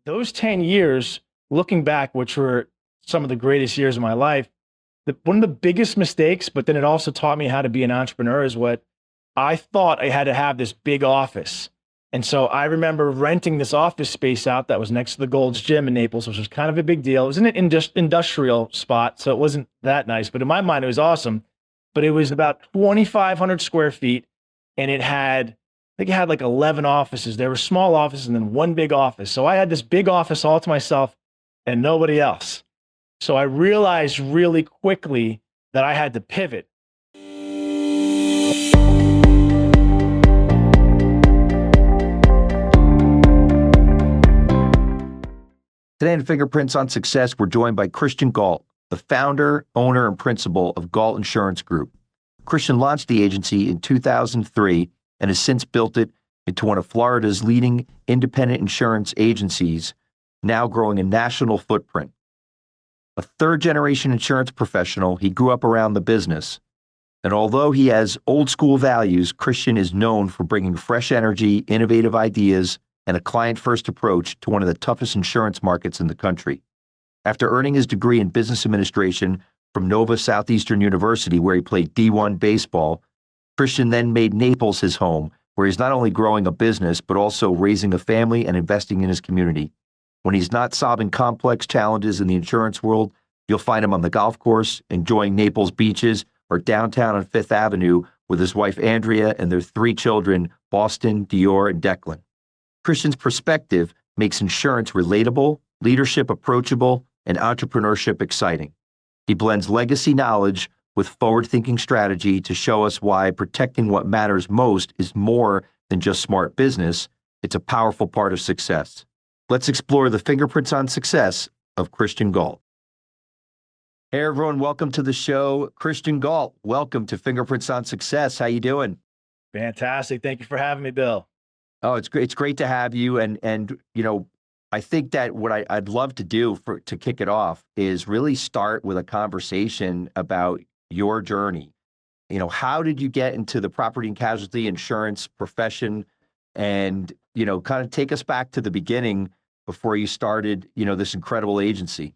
those 10 years, looking back, which were some of the greatest years of my life, one of the biggest mistakes, but then it also taught me how to be an entrepreneur, is what I thought I had to have this big office. And so I remember renting this office space out that was next to the Gold's Gym in Naples, which was kind of a big deal. It was in an industrial spot, so it wasn't that nice, but in my mind, it was awesome. But it was about 2,500 square feet, and I think it had like 11 offices. There were small offices and then one big office. So I had this big office all to myself and nobody else. So I realized really quickly that I had to pivot. Today in Fingerprints on Success, we're joined by Christian Gaul, the founder, owner, and principal of Galt Insurance Group. Christian launched the agency in 2003 and has since built it into one of Florida's leading independent insurance agencies, now growing a national footprint. A third-generation insurance professional, he grew up around the business. And although he has old-school values, Christian is known for bringing fresh energy, innovative ideas, and a client-first approach to one of the toughest insurance markets in the country. After earning his degree in business administration from Nova Southeastern University, where he played D1 baseball, Christian then made Naples his home, where he's not only growing a business, but also raising a family and investing in his community. When he's not solving complex challenges in the insurance world, you'll find him on the golf course, enjoying Naples beaches, or downtown on Fifth Avenue with his wife Andrea and their 3 children, Boston, Dior, and Declan. Christian's perspective makes insurance relatable, leadership approachable, and entrepreneurship exciting. He blends legacy knowledge with forward-thinking strategy to show us why protecting what matters most is more than just smart business. It's a powerful part of success. Let's explore the fingerprints on success of Christian Gaul. Hey everyone, welcome to the show. Christian Gaul, welcome to Fingerprints on Success. How you doing? Fantastic. Thank you for having me, Bill. Oh, it's great. It's great to have you. And you know, I think that what I'd love to do to kick it off is really start with a conversation about your journey. You know, how did you get into the property and casualty insurance profession? And, you know, kind of take us back to the beginning before you started, you know, this incredible agency.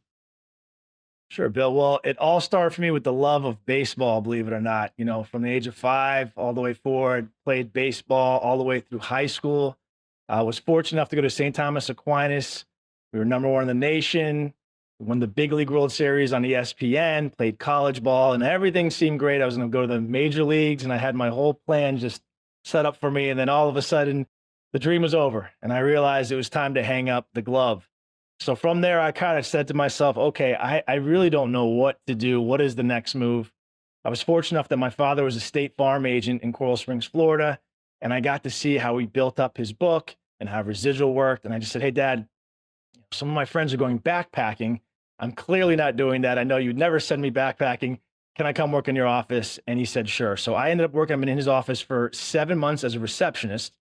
Sure, Bill. Well, it all started for me with the love of baseball, believe it or not. You know, from the age of 5 all the way forward, played baseball all the way through high school. I was fortunate enough to go to St. Thomas Aquinas. We were #1 in the nation, won the Big League World Series on ESPN, played college ball, and everything seemed great. I was going to go to the major leagues, and I had my whole plan just set up for me. And then all of a sudden, the dream was over, and I realized it was time to hang up the glove. So from there, I kind of said to myself, okay, I really don't know what to do. What is the next move? I was fortunate enough that my father was a State Farm agent in Coral Springs, Florida, and I got to see how he built up his book and how residual worked. And I just said, hey, Dad, some of my friends are going backpacking. I'm clearly not doing that. I know you'd never send me backpacking. Can I come work in your office? And he said, sure. So I ended up working in his office for 7 months as a receptionist.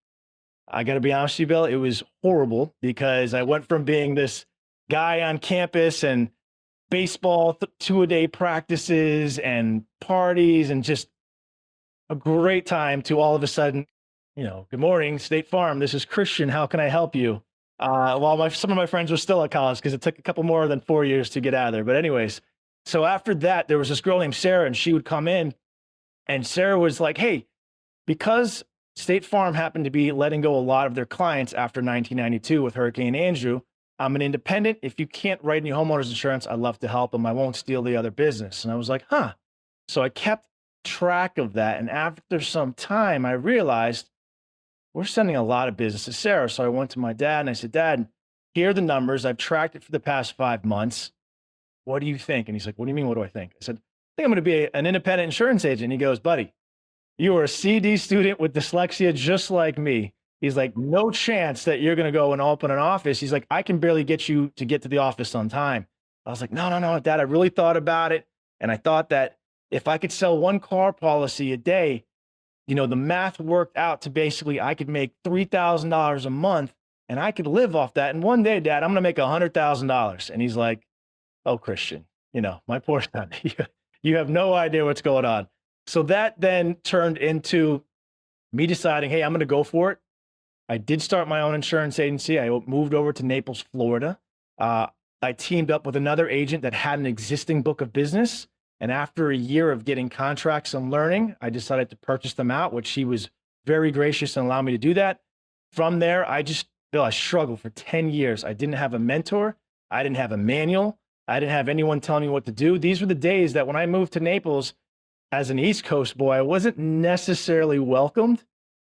I got to be honest with you, Bill, it was horrible because I went from being this guy on campus and baseball 2-a-day practices and parties and just a great time to all of a sudden, you know, good morning, State Farm. This is Christian. How can I help you? While some of my friends were still at college because it took a couple more than 4 years to get out of there. But anyways, so after that, there was this girl named Sarah, and she would come in, and Sarah was like, hey, because State Farm happened to be letting go a lot of their clients after 1992 with Hurricane Andrew, I'm an independent. If you can't write any homeowners insurance, I'd love to help them. I won't steal the other business. And I was like, huh. So I kept track of that. And after some time, I realized we're sending a lot of business to Sarah. So I went to my dad and I said, Dad, here are the numbers. I've tracked it for the past 5 months. What do you think? And he's like, what do you mean? What do I think? I said, I think I'm going to be an independent insurance agent. And he goes, buddy, you are a CD student with dyslexia just like me. He's like, no chance that you're going to go and open an office. He's like, I can barely get you to get to the office on time. I was like, no, Dad, I really thought about it. And I thought that if I could sell 1 car policy a day, you know, the math worked out to basically I could make $3,000 a month and I could live off that. And one day, Dad, I'm going to make $100,000. And he's like, oh, Christian, you know, my poor son, you have no idea what's going on. So that then turned into me deciding, hey, I'm going to go for it. I did start my own insurance agency. I moved over to Naples, Florida. Uh, I teamed up with another agent that had an existing book of business. And after a year of getting contracts and learning, I decided to purchase them out, which she was very gracious and allowed me to do that. From there, Bill, I struggled for 10 years. I didn't have a mentor. I didn't have a manual. I didn't have anyone telling me what to do. These were the days that when I moved to Naples as an East Coast boy, I wasn't necessarily welcomed.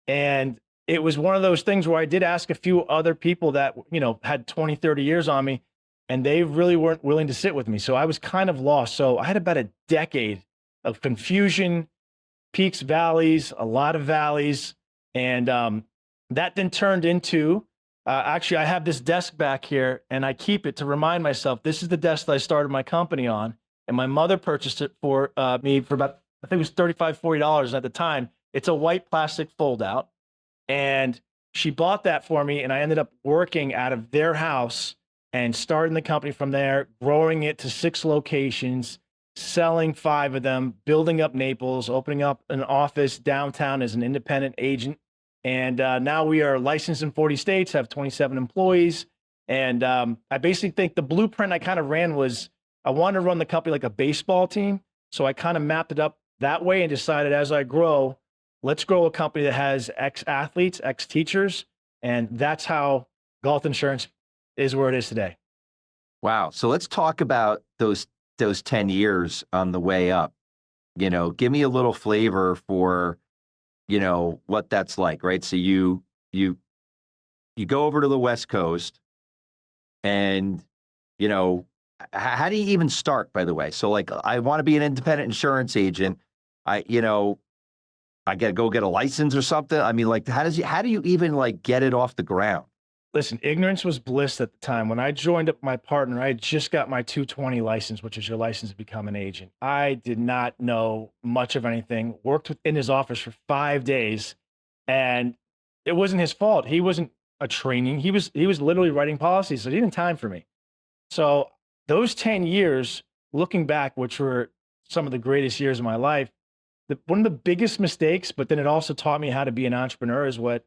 And it was one of those things where I did ask a few other people that, had 20, 30 years on me, and they really weren't willing to sit with me. So I was kind of lost. So I had about a decade of confusion, peaks, valleys, a lot of valleys. And that then turned into, actually, I have this desk back here, and I keep it to remind myself, this is the desk that I started my company on. And my mother purchased it for me for about, I think it was $35, $40 at the time. It's a white plastic fold out. And she bought that for me, and I ended up working out of their house and starting the company from there, growing it to 6 locations, selling 5 of them, building up Naples, opening up an office downtown as an independent agent. And now we are licensed in 40 states, have 27 employees. And I basically think the blueprint I kind of ran was I wanted to run the company like a baseball team. So I kind of mapped it up that way and decided as I grow, let's grow a company that has X athletes, X teachers. And that's how Galt Insurance is where it is today. Wow. So let's talk about those 10 years on the way up. Give me a little flavor for, what that's like, right? So you go over to the West Coast and, how do you even start, by the way? So like, I want to be an independent insurance agent. I got to go get a license or something. I mean, like, how do you even like get it off the ground? Listen, ignorance was bliss at the time. When I joined up my partner, I had just got my 220 license, which is your license to become an agent. I did not know much of anything, worked in his office for 5 days, and it wasn't his fault. He wasn't a training. He was literally writing policies, so he didn't have time for me. So those 10 years, looking back, which were some of the greatest years of my life, one of the biggest mistakes, but then it also taught me how to be an entrepreneur, is what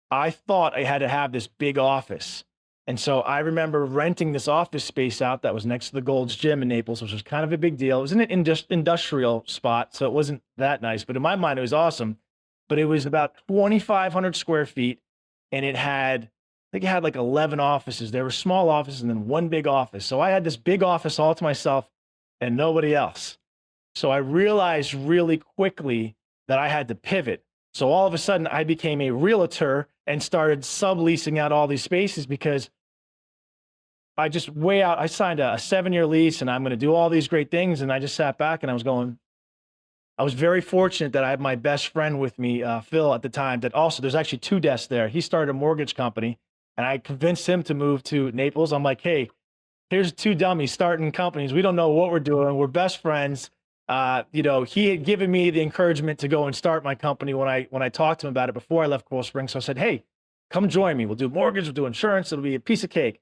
I thought I had to have this big office. And so I remember renting this office space out that was next to the Gold's Gym in Naples, which was kind of a big deal. It was in an industrial spot, so it wasn't that nice, but in my mind, it was awesome. But it was about 2,500 square feet, and I think it had like 11 offices. There were small offices and then one big office. So I had this big office all to myself and nobody else. So I realized really quickly that I had to pivot. So all of a sudden I became a realtor and started subleasing out all these spaces because I signed a 7-year lease and I'm going to do all these great things. And I just sat back and I was very fortunate that I had my best friend with me, Phil, at the time, that also, there's actually 2 desks there. He started a mortgage company and I convinced him to move to Naples. I'm like, hey, here's 2 dummies starting companies. We don't know what we're doing. We're best friends. He had given me the encouragement to go and start my company when I talked to him about it before I left Coral Springs. So I said, hey, come join me. We'll do mortgage, we'll do insurance. It'll be a piece of cake.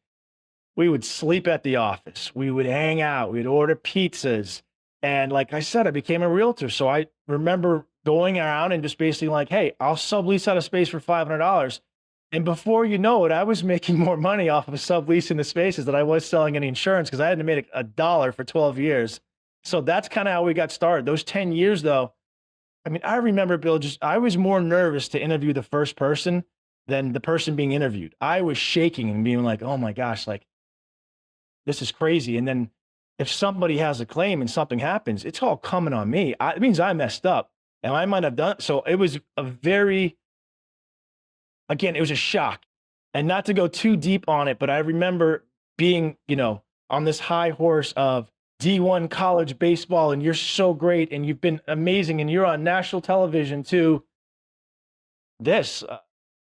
We would sleep at the office. We would hang out. We'd order pizzas. And like I said, I became a realtor. So I remember going around and just basically like, hey, I'll sublease out a space for $500. And before you know it, I was making more money off of subleasing the spaces than I was selling any insurance because I hadn't made a dollar for 12 years. So that's kind of how we got started. Those 10 years, though, I mean, I remember, Bill, I was more nervous to interview the first person than the person being interviewed. I was shaking and being like, oh my gosh, like, this is crazy. And then if somebody has a claim and something happens, it's all coming on me. It means I messed up and I might have done. So it was it was a shock. And not to go too deep on it, but I remember being, on this high horse of D1 college baseball, and you're so great, and you've been amazing, and you're on national television to this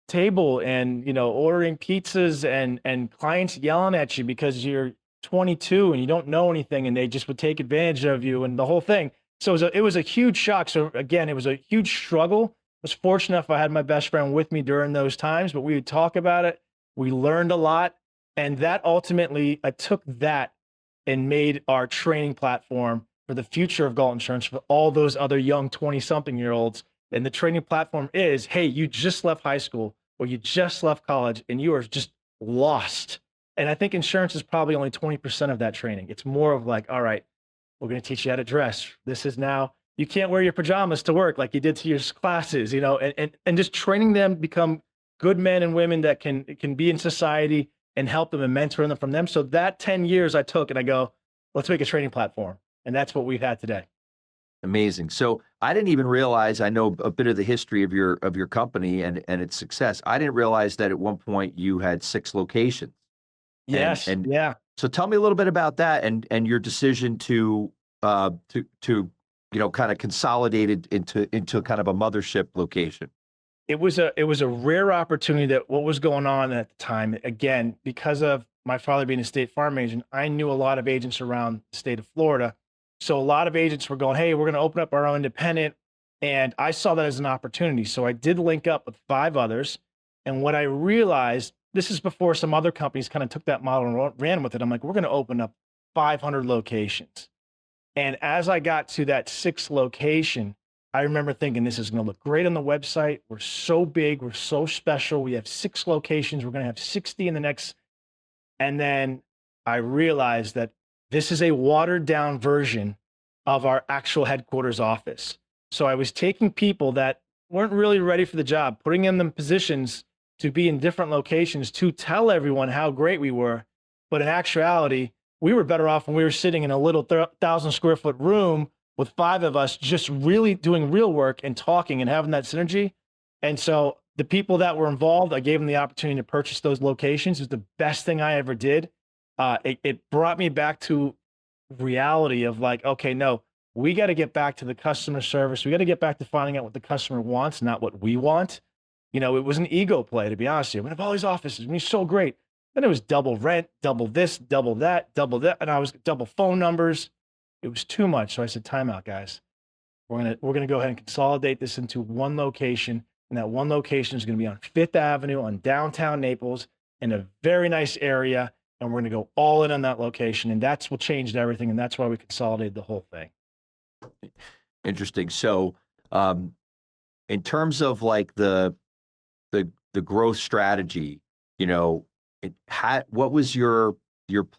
table and, ordering pizzas and clients yelling at you because you're 22 and you don't know anything, and they just would take advantage of you and the whole thing. So it was a huge shock. So again, it was a huge struggle. I was fortunate enough I had my best friend with me during those times, but we would talk about it. We learned a lot. And that ultimately, I took that and made our training platform for the future of Galt Insurance for all those other young 20-something-year-olds. And the training platform is, hey, you just left high school. or you just left college and you are just lost. And I think insurance is probably only 20% of that training. It's more of like, all right, we're going to teach you how to dress. This is now, you can't wear your pajamas to work like you did to your classes, and just training them become good men and women that can be in society and help them and mentor them from them. So that 10 years I took and I go, let's make a training platform. And that's what we've had today. Amazing. So I didn't even realize, I know a bit of the history of your company and its success. I didn't realize that at one point you had 6 locations. Yes. And yeah. so tell me a little bit about that and your decision to kind of consolidate it into kind of a mothership location. It was a rare opportunity that what was going on at the time, again, because of my father being a state farm agent, I knew a lot of agents around the state of Florida. So a lot of agents were going, hey, we're going to open up our own independent. And I saw that as an opportunity. So I did link up with 5 others. And what I realized, this is before some other companies kind of took that model and ran with it. I'm like, we're going to open up 500 locations. And as I got to that 6th location, I remember thinking, this is going to look great on the website. We're so big. We're so special. We have 6 locations. We're going to have 60 in the next. And then I realized that this is a watered down version of our actual headquarters office. So I was taking people that weren't really ready for the job, putting in them positions to be in different locations to tell everyone how great we were. But in actuality, we were better off when we were sitting in a little 1,000 square foot room with 5 of us just really doing real work and talking and having that synergy. And so the people that were involved, I gave them the opportunity to purchase those locations. It was the best thing I ever did. It brought me back to reality of like, okay, no, we got to get back to the customer service. We got to get back to finding out what the customer wants, not what we want. It was an ego play, to be honest with you. We have all these offices, we're so great. Then it was double rent, double this, double that, and I was double phone numbers. It was too much. So I said, time out, guys. We're gonna go ahead and consolidate this into one location, and that one location is gonna be on 5th Avenue on downtown Naples in a very nice area, and we're gonna go all in on that location, and that's what changed everything, and that's why we consolidated the whole thing. Interesting. So, in terms of like the growth strategy, what was your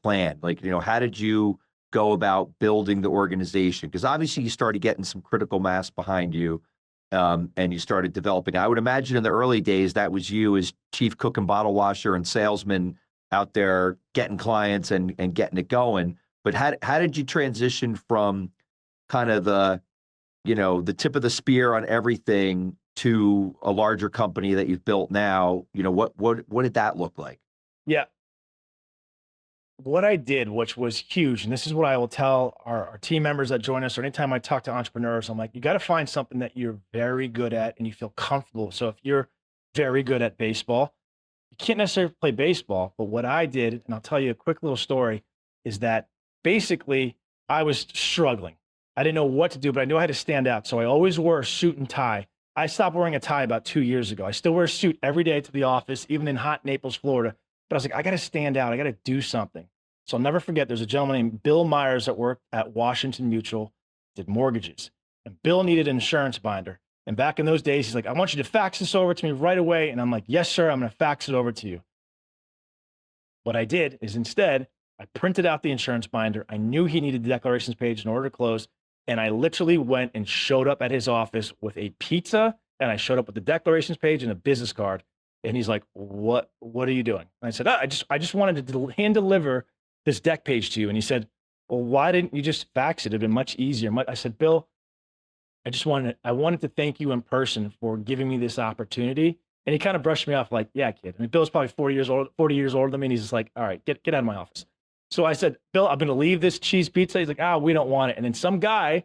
plan? Like, how did you go about building the organization? Because obviously you started getting some critical mass behind you, and you started developing. I would imagine in the early days that was you as chief cook and bottle washer and salesman out there getting clients and getting it going. But how did you transition from kind of the tip of the spear on everything to a larger company that you've built now? What did that look like? Yeah. What I did, which was huge, and this is what I will tell our team members that join us, or anytime I talk to entrepreneurs, I'm like, you got to find something that you're very good at and you feel comfortable. So if you're very good at baseball, you can't necessarily play baseball. But what I did, and I'll tell you a quick little story, is that basically I was struggling. I didn't know what to do, but I knew I had to stand out. So I always wore a suit and tie. I stopped wearing a tie about 2 years ago. I still wear a suit every day to the office, even in hot Naples, Florida. But I was like, I got to stand out. I got to do something. So I'll never forget, there's a gentleman named Bill Myers that worked at Washington Mutual, did mortgages. And Bill needed an insurance binder. And back in those days, he's like, I want you to fax this over to me right away. And I'm like, yes, sir, I'm going to fax it over to you. What I did is instead, I printed out the insurance binder. I knew he needed the declarations page in order to close. And I literally went and showed up at his office with a pizza. And I showed up with the declarations page and a business card. And he's like, what are you doing? And I said, I just wanted to hand deliver this deck page to you. And he said, well, why didn't you just fax it? It'd been much easier. I said, Bill, I wanted to thank you in person for giving me this opportunity. And he kind of brushed me off like, yeah, kid. I mean, Bill's probably 40 years older than me. And he's just like, all right, get out of my office. So I said, Bill, I'm going to leave this cheese pizza. He's like, we don't want it. And then some guy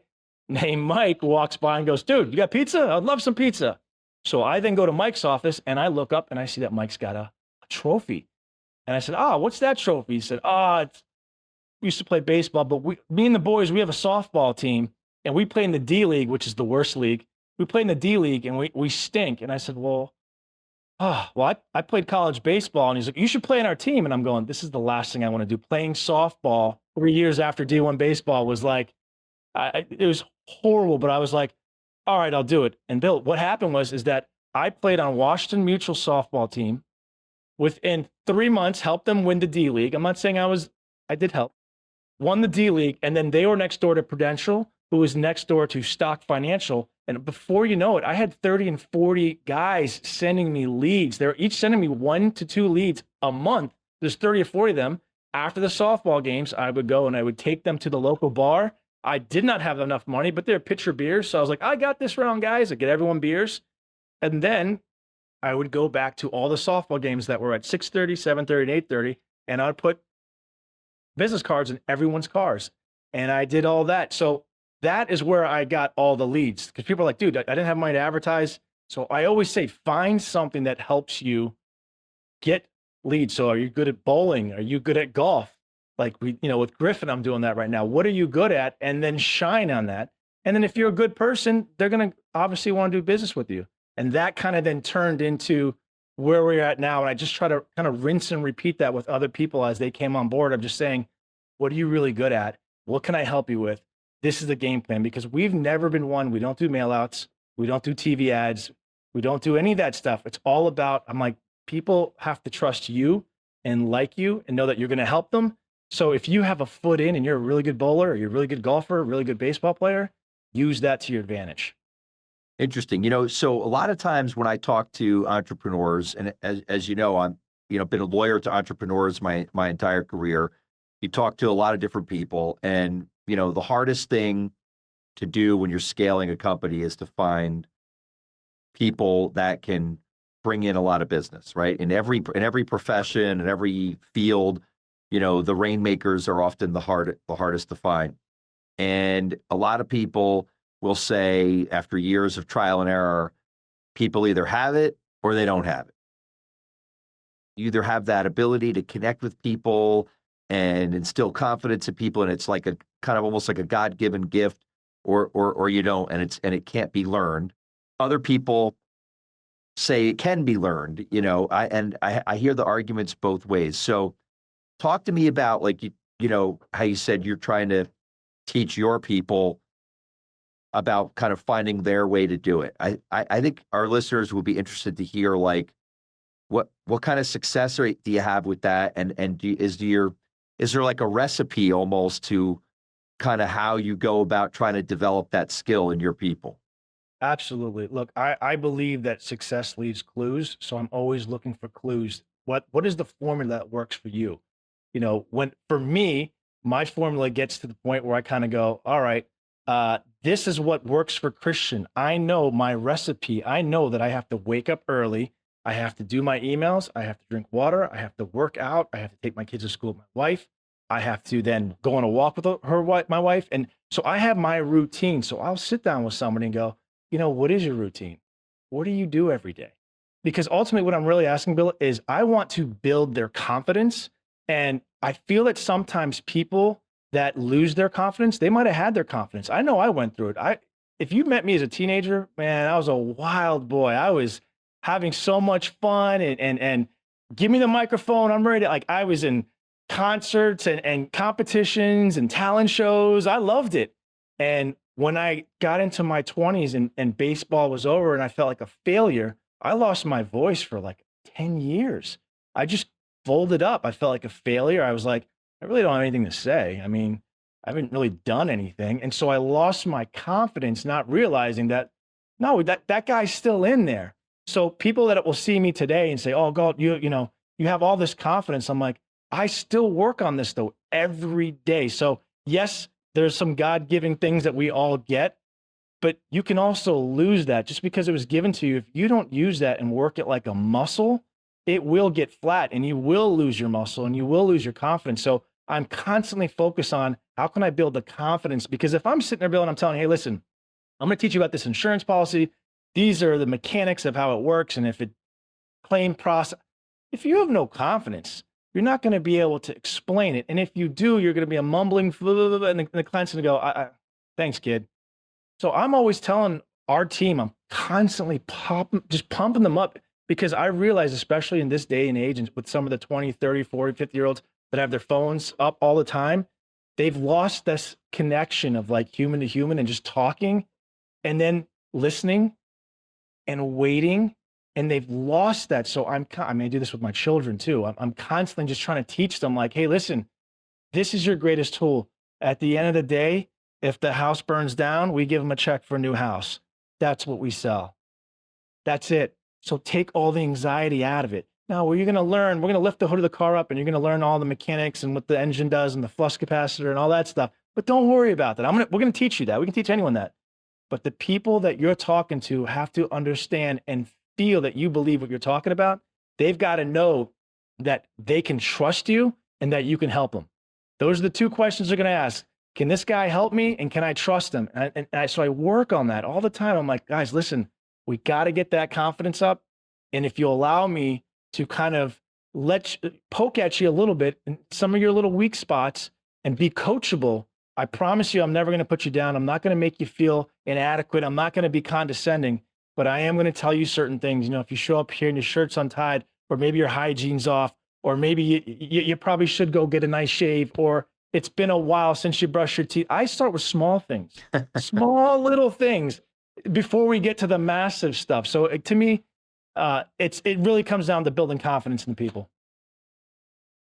named Mike walks by and goes, dude, you got pizza? I'd love some pizza. So I then go to Mike's office and I look up and I see that Mike's got a trophy. And I said, what's that trophy? He said, we used to play baseball, but me and the boys, we have a softball team and we play in the D League, which is the worst league. We play in the D League and we stink. And I said, I played college baseball. And he's like, you should play in our team. And I'm going, this is the last thing I want to do. Playing softball 3 years after D1 baseball was like, it was horrible, but I was like, all right, I'll do it. And Bill, what happened is that I played on Washington Mutual softball team. Within 3 months, helped them win the D League. I'm not saying I did help. Won the D League, and then they were next door to Prudential, who was next door to Stock Financial. And before you know it, I had 30 and 40 guys sending me leads. They were each sending me 1 to 2 leads a month. There's 30 or 40 of them. After the softball games, I would go and I would take them to the local bar. I did not have enough money, but they're pitcher beers. So I was like, I got this round, guys. I get everyone beers. And then I would go back to all the softball games that were at 6:30, 7:30, and 8:30, and I'd put business cards in everyone's cars. And I did all that. So that is where I got all the leads, because people are like, dude, I didn't have money to advertise. So I always say, find something that helps you get leads. So are you good at bowling? Are you good at golf? Like with Griffin, I'm doing that right now. What are you good at? And then shine on that. And then if you're a good person, they're going to obviously want to do business with you. And that kind of then turned into where we're at now. And I just try to kind of rinse and repeat that with other people as they came on board. I'm just saying, what are you really good at? What can I help you with? This is the game plan, because we've never been one. We don't do mail outs. We don't do TV ads. We don't do any of that stuff. It's all about, I'm like, people have to trust you and like you and know that you're going to help them. So if you have a foot in and you're a really good bowler, or you're a really good golfer, a really good baseball player, use that to your advantage. Interesting. So a lot of times when I talk to entrepreneurs, and as you know, I'm, been a lawyer to entrepreneurs my entire career. You talk to a lot of different people, and, the hardest thing to do when you're scaling a company is to find people that can bring in a lot of business, right? In every profession, in every field, the rainmakers are often the hardest to find. And a lot of people will say, after years of trial and error, people either have it or they don't have it. You either have that ability to connect with people and instill confidence in people, and it's like a kind of almost like a God-given gift, or you don't, and it can't be learned. Other people say it can be learned, I hear the arguments both ways. So talk to me about, like, how you said you're trying to teach your people about kind of finding their way to do it. I think our listeners will be interested to hear, like, what kind of success rate do you have with that? And is there like a recipe almost to kind of how you go about trying to develop that skill in your people? Absolutely. Look, I believe that success leaves clues. So I'm always looking for clues. What is the formula that works for you? When for me, my formula gets to the point where I kind of go, all right, this is what works for Christian. I know my recipe. I know that I have to wake up early. I have to do my emails. I have to drink water. I have to work out. I have to take my kids to school with my wife. I have to then go on a walk with my wife. And so I have my routine. So I'll sit down with somebody and go, what is your routine? What do you do every day? Because ultimately what I'm really asking, Bill, is I want to build their confidence. And I feel that sometimes people that lose their confidence, they might have had their confidence. I know I went through it. If you met me as a teenager, man, I was a wild boy. I was having so much fun and give me the microphone. I'm ready to, like, I was in concerts and competitions and talent shows. I loved it. And when I got into my 20s and baseball was over and I felt like a failure, I lost my voice for like 10 years. I just folded up. I felt like a failure. I was like, I really don't have anything to say. I mean, I haven't really done anything. And so I lost my confidence, not realizing that, no, that guy's still in there. So people that will see me today and say, oh, Galt, you have all this confidence. I'm like, I still work on this though every day. So yes, there's some God-given things that we all get, but you can also lose that just because it was given to you. If you don't use that and work it like a muscle, it will get flat and you will lose your muscle and you will lose your confidence. So I'm constantly focused on how can I build the confidence? Because if I'm sitting there, Bill, and I'm telling you, hey, listen, I'm going to teach you about this insurance policy. These are the mechanics of how it works. And if it claim process, if you have no confidence, you're not going to be able to explain it. And if you do, you're going to be a mumbling, blah, blah, blah, and the client's going to go, thanks, kid. So I'm always telling our team, I'm constantly pumping them up, because I realize, especially in this day and age, and with some of the 20, 30, 40, 50-year-olds that have their phones up all the time, they've lost this connection of like human to human and just talking and then listening and waiting and they've lost that. So I mean, I do this with my children too. I'm constantly just trying to teach them like, hey, listen, this is your greatest tool. At the end of the day, if the house burns down, we give them a check for a new house. That's what we sell. That's it. So take all the anxiety out of it. Now, where you're going to learn, we're going to lift the hood of the car up and you're going to learn all the mechanics and what the engine does and the flux capacitor and all that stuff. But don't worry about that. We're going to teach you that. We can teach anyone that. But the people that you're talking to have to understand and feel that you believe what you're talking about. They've got to know that they can trust you and that you can help them. Those are the two questions they're going to ask. Can this guy help me? And can I trust him? So I work on that all the time. I'm like, guys, listen, we got to get that confidence up. And if you allow me to kind of poke at you a little bit in some of your little weak spots and be coachable, I promise you, I'm never going to put you down. I'm not going to make you feel inadequate. I'm not going to be condescending, but I am going to tell you certain things. You know, if you show up here and your shirt's untied, or maybe your hygiene's off, or maybe you probably should go get a nice shave, or it's been a while since you brushed your teeth. I start with small things, small little things before we get to the massive stuff. So to me, it really comes down to building confidence in the people.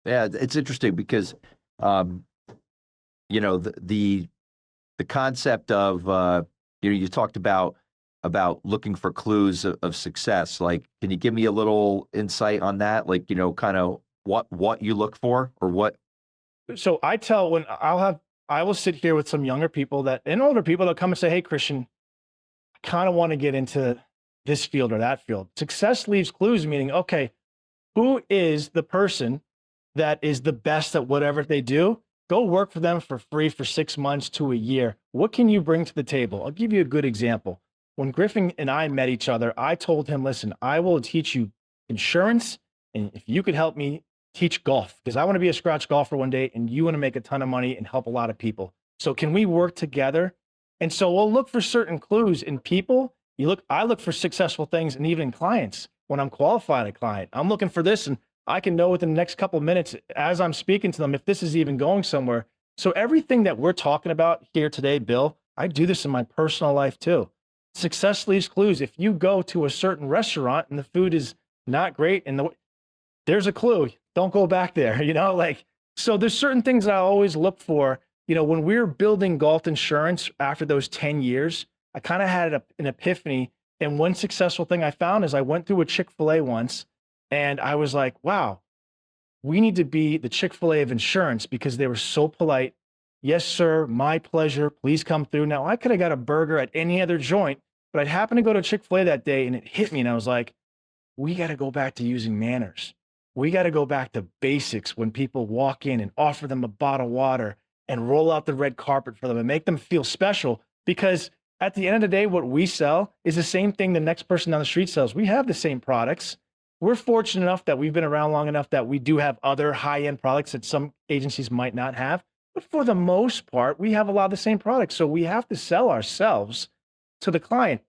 Yeah, it's interesting because, you know, the concept of, you know, you talked about looking for clues of success. Like, can you give me a little insight on that? Like, you know, kind of what you look for or what? So I will sit here with some younger people and older people that come and say, hey, Christian, I kind of want to get into this field or that field. Success leaves clues, meaning, okay, who is the person that is the best at whatever they do? Go work for them for free for 6 months to a year. What can you bring to the table? I'll give you a good example. When Griffin and I met each other, I told him, listen, I will teach you insurance. And if you could help me teach golf, because I want to be a scratch golfer one day and you want to make a ton of money and help a lot of people. So can we work together? And so we'll look for certain clues in people. I look for successful things, and even in clients. When I'm qualifying a client, I'm looking for this, and I can know within the next couple of minutes as I'm speaking to them if this is even going somewhere. So everything that we're talking about here today, Bill, I do this in my personal life too. Success leaves clues. If you go to a certain restaurant and the food is not great, and there's a clue, don't go back there. You know, like, so there's certain things that I always look for. You know, when we were building Galt Insurance after those 10 years, I kind of had an epiphany. And one successful thing I found is I went through a Chick-fil-A once, and I was like, wow, we need to be the Chick-fil-A of insurance, because they were so polite. Yes, sir, my pleasure. Please come through. Now, I could have got a burger at any other joint, but I happened to go to Chick-fil-A that day, and it hit me, and I was like, we got to go back to using manners. We got to go back to basics when people walk in, and offer them a bottle of water and roll out the red carpet for them and make them feel special, because at the end of the day, what we sell is the same thing the next person down the street sells. We have the same products. We're fortunate enough that we've been around long enough that we do have other high-end products that some agencies might not have. But for the most part, we have a lot of the same products. So we have to sell ourselves to the client.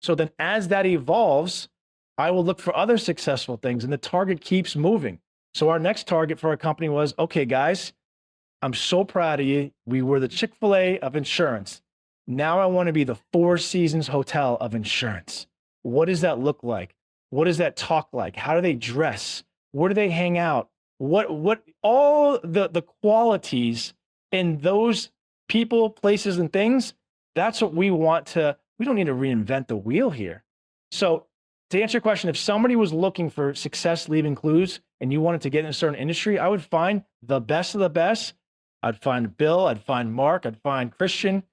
So then as that evolves, I will look for other successful things, and the target keeps moving. So our next target for our company was, okay, guys, I'm so proud of you. We were the Chick-fil-A of insurance. Now I want to be the Four Seasons Hotel of insurance. What does that look like? What does that talk like? How do they dress? Where do they hang out? What all the qualities in those people, places, and things, that's what we want to, we don't need to reinvent the wheel here. So to answer your question, if somebody was looking for success leaving clues and you wanted to get in a certain industry, I would find the best of the best. I'd find Bill, I'd find Mark, I'd find Christian.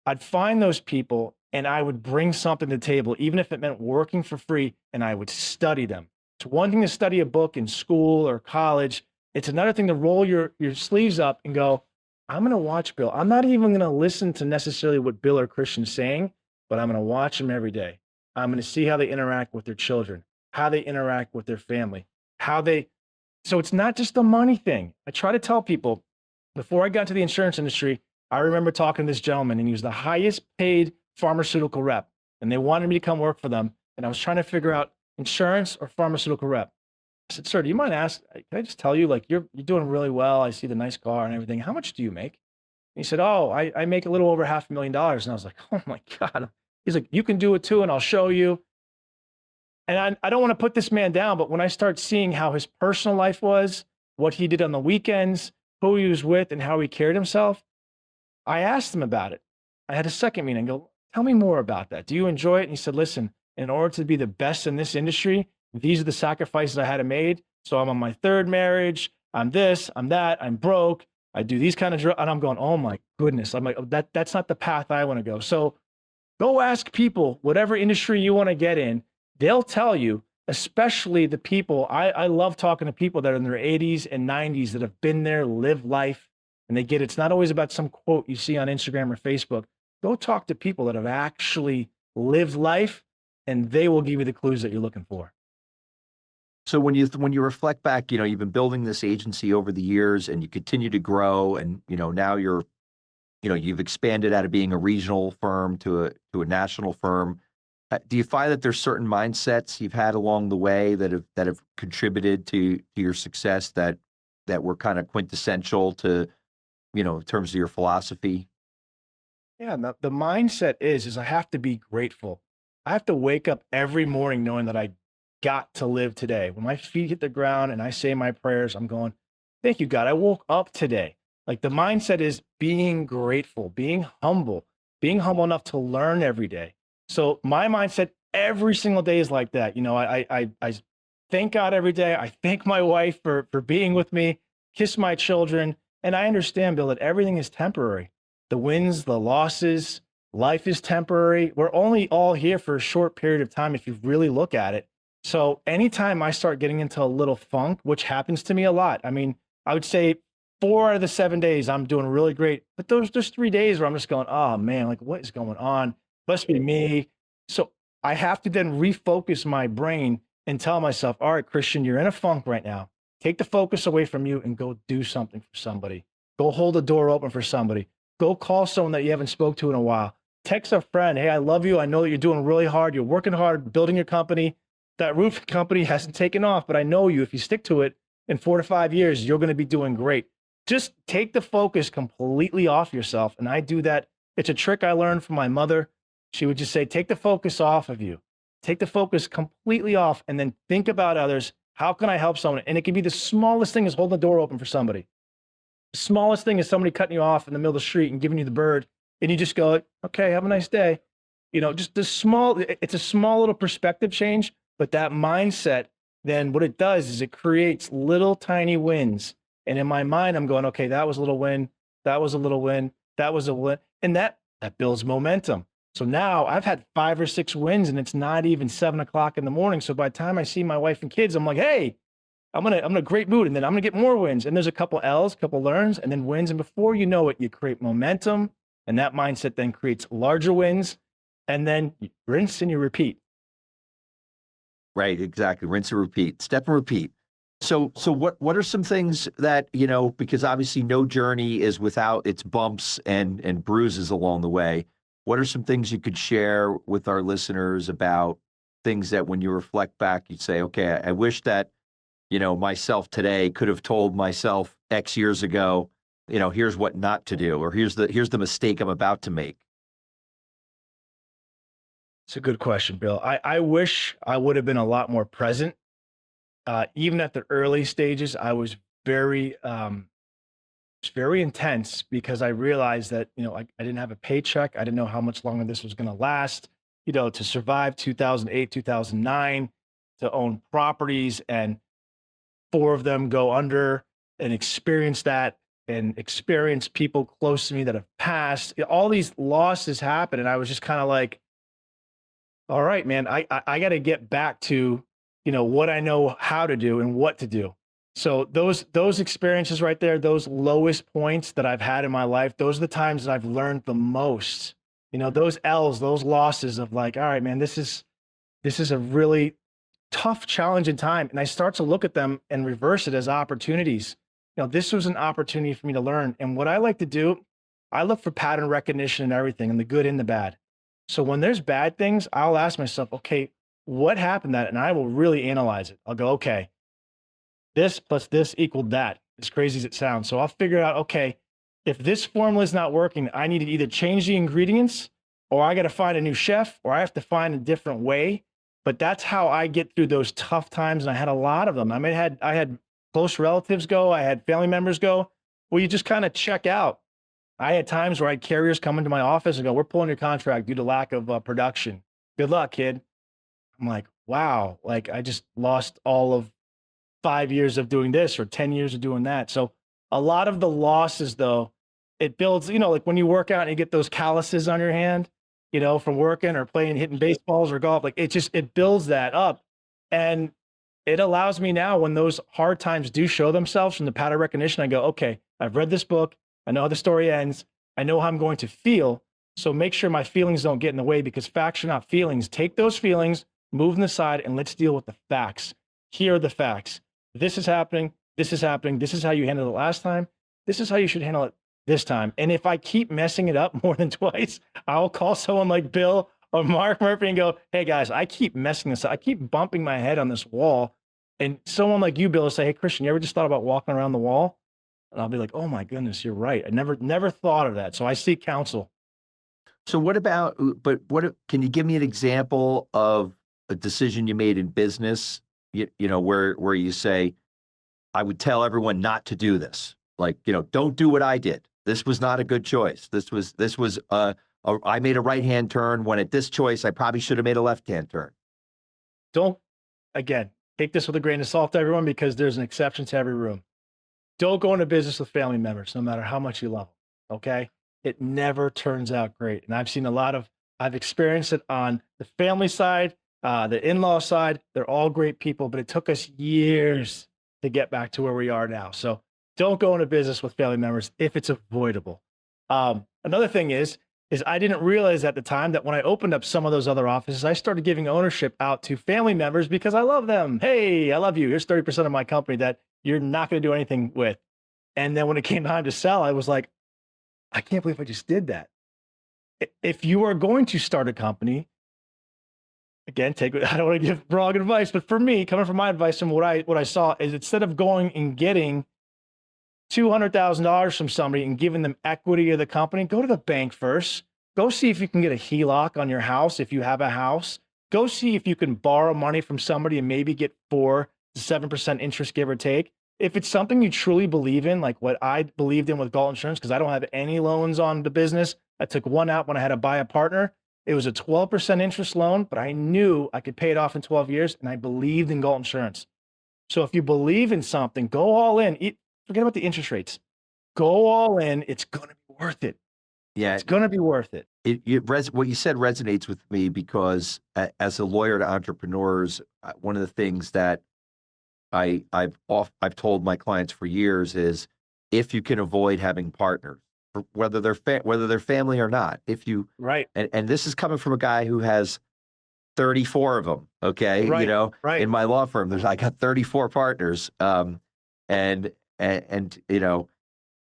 I'd find those people, and I would bring something to the table, even if it meant working for free, and I would study them. It's one thing to study a book in school or college. It's another thing to roll your sleeves up and go, I'm going to watch Bill. I'm not even going to listen to necessarily what Bill or Christian's saying, but I'm going to watch them every day. I'm going to see how they interact with their children, how they interact with their family, so it's not just the money thing. I try to tell people, before I got into the insurance industry, I remember talking to this gentleman, and he was the highest paid pharmaceutical rep, and they wanted me to come work for them. And I was trying to figure out insurance or pharmaceutical rep. I said, sir, do you mind can I just tell you, like, you're doing really well. I see the nice car and everything. How much do you make? And he said, oh, I make a little over $500,000. And I was like, oh my God. He's like, you can do it too, and I'll show you. And I don't want to put this man down, but when I start seeing how his personal life was, what he did on the weekends, who he was with, and how he carried himself, I asked him about it. I had a second meeting. I go, tell me more about that. Do you enjoy it? And he said, listen, in order to be the best in this industry, these are the sacrifices I had to make. So I'm on my third marriage. I'm this, I'm that, I'm broke. I do these kind of drugs. And I'm going, oh my goodness. I'm like, oh, that's not the path I want to go. So go ask people, whatever industry you want to get in, they'll tell you, especially the people. I love talking to people that are in their 80s and 90s that have been there, lived life, and they get it. It's not always about some quote you see on Instagram or Facebook. Go talk to people that have actually lived life, and they will give you the clues that you're looking for. So when you reflect back, you've been building this agency over the years and you continue to grow and, now you've expanded out of being a regional firm to a national firm. Do you find that there's certain mindsets you've had along the way that have contributed to your success that were kind of quintessential to, in terms of your philosophy? Yeah, the mindset is I have to be grateful. I have to wake up every morning knowing that I got to live today. When my feet hit the ground and I say my prayers, I'm going, thank you, God. I woke up today. Like the mindset is being grateful, being humble enough to learn every day. So my mindset every single day is like that. I thank God every day. I thank my wife for being with me, kiss my children. And I understand, Bill, that everything is temporary. The wins, the losses, life is temporary. We're only all here for a short period of time if you really look at it. So anytime I start getting into a little funk, which happens to me a lot, I mean, I would say 4 out of the 7 days I'm doing really great. But there's 3 days where I'm just going, oh man, like what is going on? Must be me. So I have to then refocus my brain and tell myself, all right, Christian, you're in a funk right now. Take the focus away from you and go do something for somebody. Go hold the door open for somebody. Go call someone that you haven't spoke to in a while. Text a friend. Hey, I love you. I know that you're doing really hard. You're working hard, building your company. That roofing company hasn't taken off, but I know you, if you stick to it in 4 to 5 years, you're going to be doing great. Just take the focus completely off yourself. And I do that. It's a trick I learned from my mother. She would just say, take the focus off of you. Take the focus completely off and then think about others. How can I help someone? And it can be the smallest thing is holding the door open for somebody. The smallest thing is somebody cutting you off in the middle of the street and giving you the bird. And you just go, okay, have a nice day. Just it's a small little perspective change, but that mindset, then what it does is it creates little tiny wins. And in my mind, I'm going, okay, that was a little win. That was a little win. That was a win. And that builds momentum. So now I've had 5 or 6 wins and it's not even 7 o'clock in the morning. So by the time I see my wife and kids, I'm like, hey, I'm in a great mood. And then I'm going to get more wins. And there's a couple L's, couple learns, and then wins. And before you know it, you create momentum. And that mindset then creates larger wins. And then you rinse and you repeat. Right, exactly. Rinse and repeat. Step and repeat. So what are some things that, because obviously no journey is without its bumps and bruises along the way. What are some things you could share with our listeners about things that when you reflect back, you'd say, okay, I wish that, myself today could have told myself X years ago, here's what not to do, or here's the mistake I'm about to make? It's a good question, Bill. I wish I would have been a lot more present. Even at the early stages, I was very intense because I realized that, I didn't have a paycheck. I didn't know how much longer this was going to last, to survive 2008, 2009, to own properties and 4 of them go under and experience that and experience people close to me that have passed. All these losses happen. And I was just kind of like, all right, man, I got to get back to, what I know how to do and what to do. So those experiences right there, those lowest points that I've had in my life, those are the times that I've learned the most. Those L's, those losses of like, all right, man, this is a really tough, challenging time. And I start to look at them and reverse it as opportunities. This was an opportunity for me to learn. And what I like to do, I look for pattern recognition and everything, and the good and the bad. So when there's bad things, I'll ask myself, okay, what happened that? And I will really analyze it. I'll go, okay, this plus this equaled that, as crazy as it sounds. So I'll figure out, okay, if this formula is not working, I need to either change the ingredients or I got to find a new chef or I have to find a different way. But that's how I get through those tough times. And I had a lot of them. I mean, I had close relatives go, I had family members go, well, you just kind of check out. I had times where I had carriers come into my office and go, we're pulling your contract due to lack of production. Good luck, kid. I'm like, wow, like I just lost all of 5 years of doing this or 10 years of doing that. So a lot of the losses though, it builds, like when you work out and you get those calluses on your hand, from working or playing, hitting baseballs or golf, like it builds that up. And it allows me now when those hard times do show themselves from the pattern recognition, I go, okay, I've read this book. I know how the story ends. I know how I'm going to feel. So make sure my feelings don't get in the way because facts are not feelings. Take those feelings, move them aside, and let's deal with the facts. Here are the facts. This is happening. This is happening. This is how you handled it last time. This is how you should handle it this time. And if I keep messing it up more than twice, I'll call someone like Bill or Mark Murphy and go, hey guys, I keep messing this up. I keep bumping my head on this wall. And someone like you, Bill, will say, hey, Christian, you ever just thought about walking around the wall? And I'll be like, oh my goodness, you're right. I never thought of that. So I seek counsel. So can you give me an example of a decision you made in business, where you say, I would tell everyone not to do this. Like, don't do what I did. This was not a good choice. I made a right-hand turn when at this choice, I probably should have made a left-hand turn. Again, take this with a grain of salt, everyone, because there's an exception to every room. Don't go into business with family members, no matter how much you love them, okay? It never turns out great. And I've experienced it on the family side, the in-law side. They're all great people, but it took us years to get back to where we are now. So don't go into business with family members if it's avoidable. Another thing is I didn't realize at the time that when I opened up some of those other offices, I started giving ownership out to family members because I love them. Hey, I love you. Here's 30% of my company that you're not going to do anything with. And then when it came time to sell, I was like, I can't believe I just did that. If you are going to start a company, again, I don't want to give wrong advice, but for me, coming from my advice and what I saw is instead of going and getting $200,000 from somebody and giving them equity of the company, go to the bank first. Go see if you can get a HELOC on your house if you have a house. Go see if you can borrow money from somebody and maybe get 4 to 7% interest, give or take. If it's something you truly believe in, like what I believed in with Galt Insurance, because I don't have any loans on the business. I took one out when I had to buy a partner. It was a 12% interest loan, but I knew I could pay it off in 12 years, and I believed in Galt Insurance. So if you believe in something, go all in. Forget about the interest rates. Go all in. It's going to be worth it. Yeah, it's going to be worth it. What you said resonates with me because as a lawyer to entrepreneurs, one of the things that I've told my clients for years is if you can avoid having partners, whether they're family or not, right. And this is coming from a guy who has 34 of them. Okay, right. Right. In my law firm, I got 34 partners. And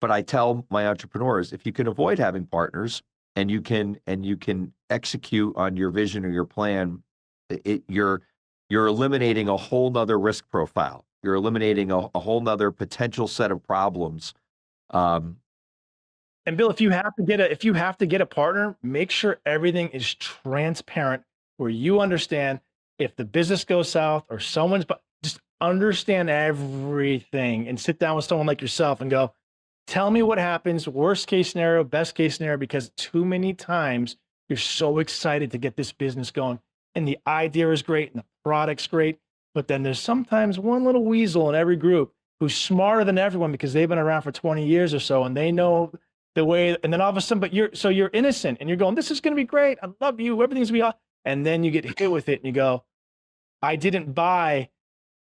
but I tell my entrepreneurs, if you can avoid having partners and you can execute on your vision or your plan, you're eliminating a whole nother risk profile. You're eliminating a whole nother potential set of problems. And Bill, if you have to get a partner, make sure everything is transparent where you understand if the business goes south or just understand everything and sit down with someone like yourself and go, tell me what happens, worst case scenario, best case scenario, because too many times you're so excited to get this business going and the idea is great and the product's great, but then there's sometimes one little weasel in every group who's smarter than everyone because they've been around for 20 years or so and they know the way, and then all of a sudden, you're innocent and you're going, this is going to be great. I love you. Everything's going to be awesome. And then you get hit with it and you go, I didn't buy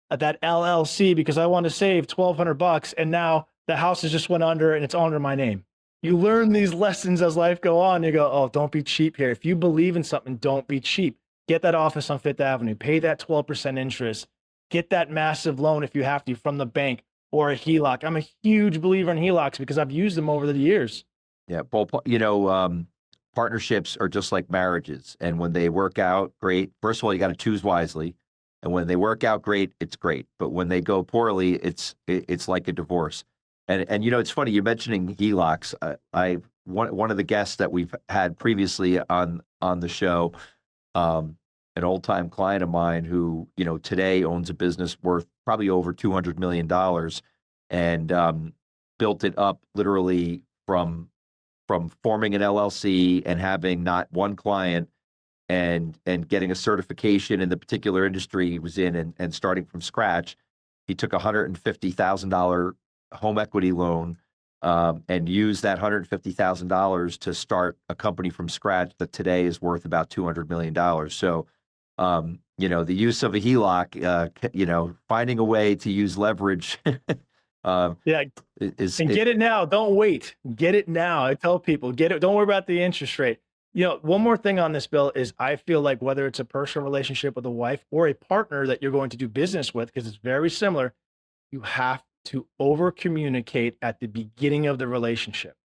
that LLC because I want to save $1,200 and now the house has just went under and it's under my name. You learn these lessons as life go on. You go, oh, don't be cheap here. If you believe in something, don't be cheap. Get that office on Fifth Avenue, pay that 12% interest, get that massive loan if you have to from the bank or a HELOC. I'm a huge believer in HELOCs because I've used them over the years. Yeah, well, partnerships are just like marriages. And when they work out, great. First of all, you got to choose wisely. And when they work out great, it's great. But when they go poorly, it's like a divorce. And it's funny, you're mentioning HELOCs. One of the guests that we've had previously on the show, an old time client of mine who, today owns a business worth probably over $200 million and built it up literally from forming an LLC and having not one client and getting a certification in the particular industry he was in and starting from scratch. He took a $150,000 home equity loan and used that $150,000 to start a company from scratch that today is worth about $200 million. So, the use of a HELOC, finding a way to use leverage. Get it now. Don't wait. Get it now. I tell people, get it. Don't worry about the interest rate. One more thing on this, Bill, is I feel like whether it's a personal relationship with a wife or a partner that you're going to do business with, because it's very similar, you have to over communicate at the beginning of the relationship.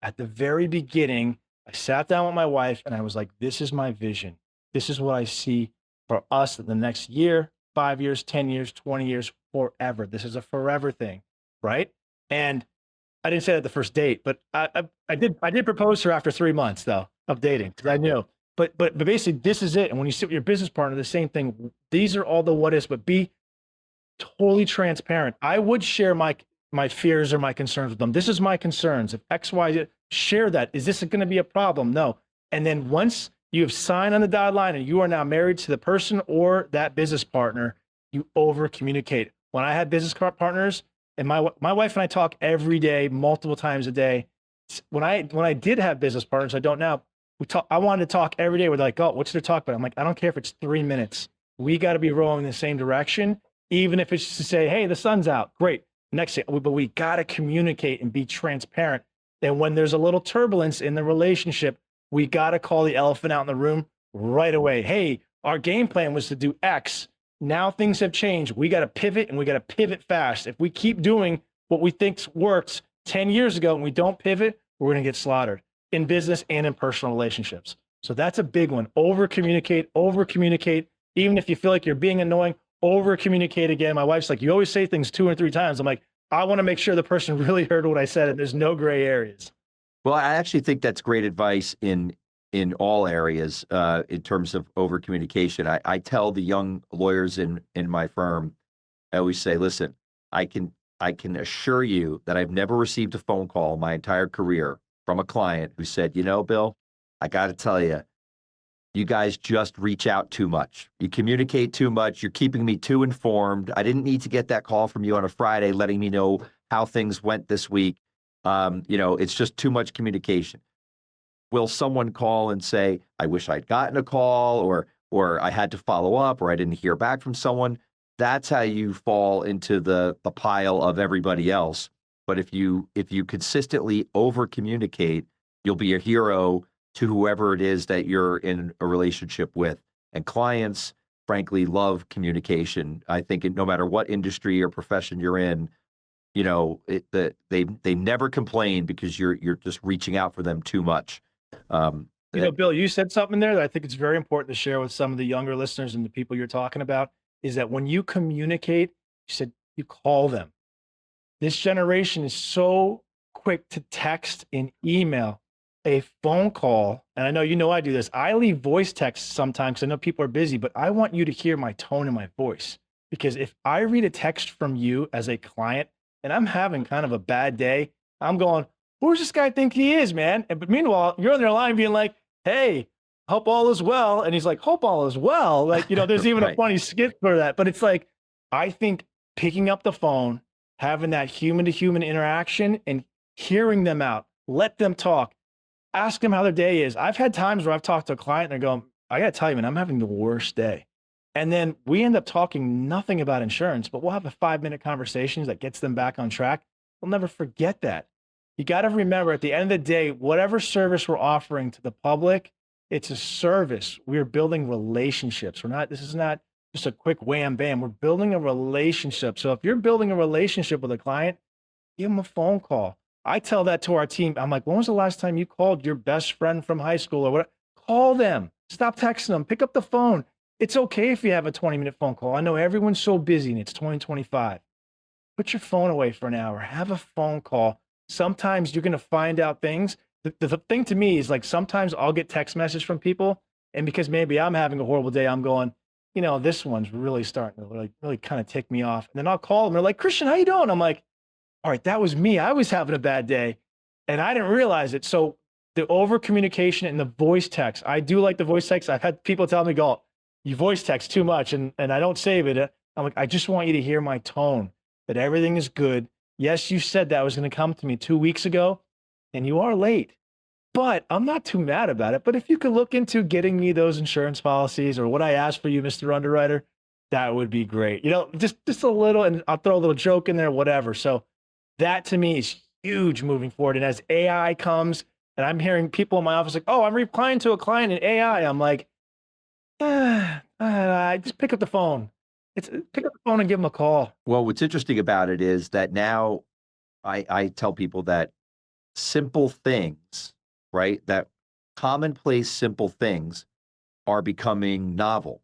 At the very beginning, I sat down with my wife and I was like, this is my vision. This is what I see for us in the next year, 5 years, 10 years, 20 years, forever. This is a forever thing, right? And I didn't say that the first date, but I did propose to her after 3 months though of dating, because I knew. But basically this is it. And when you sit with your business partner, the same thing. These are all the what ifs, but be totally transparent. I would share my fears or my concerns with them. This is my concerns. If X, Y, Z, share that. Is this going to be a problem? No. And then once you have signed on the dotted line and you are now married to the person or that business partner, you over communicate. When I had business partners, and my wife and I talk every day, multiple times a day. When I did have business partners, I don't now. I wanted to talk every day. We're like, oh, what's there to talk about? I'm like, I don't care if it's 3 minutes. We got to be rowing in the same direction, even if it's just to say, hey, the sun's out. Great. Next thing, but we got to communicate and be transparent. And when there's a little turbulence in the relationship, we got to call the elephant out in the room right away. Hey, our game plan was to do X. Now things have changed. We got to pivot, and we got to pivot fast. If we keep doing what we think works 10 years ago and we don't pivot, we're going to get slaughtered in business and in personal relationships. So that's a big one. Over communicate. Even if you feel like you're being annoying, over communicate again. My wife's like, you always say things 2 or 3 times. I'm like, I want to make sure the person really heard what I said and there's no gray areas. Well, I actually think that's great advice in all areas in terms of over communication. I tell the young lawyers in my firm, I always say, listen, I can assure you that I've never received a phone call my entire career from a client who said, Bill, I got to tell you, you guys just reach out too much. You communicate too much. You're keeping me too informed. I didn't need to get that call from you on a Friday letting me know how things went this week. It's just too much communication. Will someone call and say, I wish I'd gotten a call, or I had to follow up, or I didn't hear back from someone? That's how you fall into the pile of everybody else. But if you consistently over communicate, you'll be a hero to whoever it is that you're in a relationship with. And clients, frankly, love communication. I think no matter what industry or profession you're in, they never complain because you're just reaching out for them too much. Bill, you said something there that I think it's very important to share with some of the younger listeners and the people you're talking about, is that when you communicate, you said you call them. This generation is so quick to text and email. A phone call, and I know I do this. I leave voice texts sometimes because I know people are busy, but I want you to hear my tone and my voice. Because if I read a text from you as a client and I'm having kind of a bad day, I'm going, who does this guy think he is, man? But meanwhile, you're on their line being like, hey, hope all is well. And he's like, hope all is well. Like, there's even right. a funny skit for that. But it's like, I think picking up the phone, having that human to human interaction and hearing them out, let them talk. Ask them how their day is. I've had times where I've talked to a client and they're going, I got to tell you, man, I'm having the worst day. And then we end up talking nothing about insurance, but we'll have a 5-minute conversation that gets them back on track. We'll never forget that. You got to remember at the end of the day, whatever service we're offering to the public, it's a service. We're building relationships. This is not just a quick wham, bam. We're building a relationship. So if you're building a relationship with a client, give them a phone call. I tell that to our team. I'm like, when was the last time you called your best friend from high school or whatever? Call them. Stop texting them. Pick up the phone. It's okay if you have a 20-minute phone call. I know everyone's so busy and it's 2025. Put your phone away for an hour. Have a phone call. Sometimes you're going to find out things. The thing to me is like sometimes I'll get text messages from people And because maybe I'm having a horrible day, I'm going, this one's really starting to really kind of tick me off. And then I'll call them. They're like, Christian, how you doing? I'm like, all right, that was me. I was having a bad day and I didn't realize it. So the over communication and the voice text, I do like the voice text. I've had people tell me, Galt, you voice text too much and I don't save it. I'm like, I just want you to hear my tone, that everything is good. Yes, you said that was going to come to me 2 weeks ago and you are late, but I'm not too mad about it. But if you could look into getting me those insurance policies or what I asked for you, Mr. Underwriter, that would be great. Just a little, and I'll throw a little joke in there, whatever. So that to me is huge moving forward. And as AI comes, and I'm hearing people in my office like, oh, I'm replying to a client in AI. I'm like, just pick up the phone. Pick up the phone and give them a call. Well, what's interesting about it is that now I tell people that simple things, right? That commonplace simple things are becoming novel.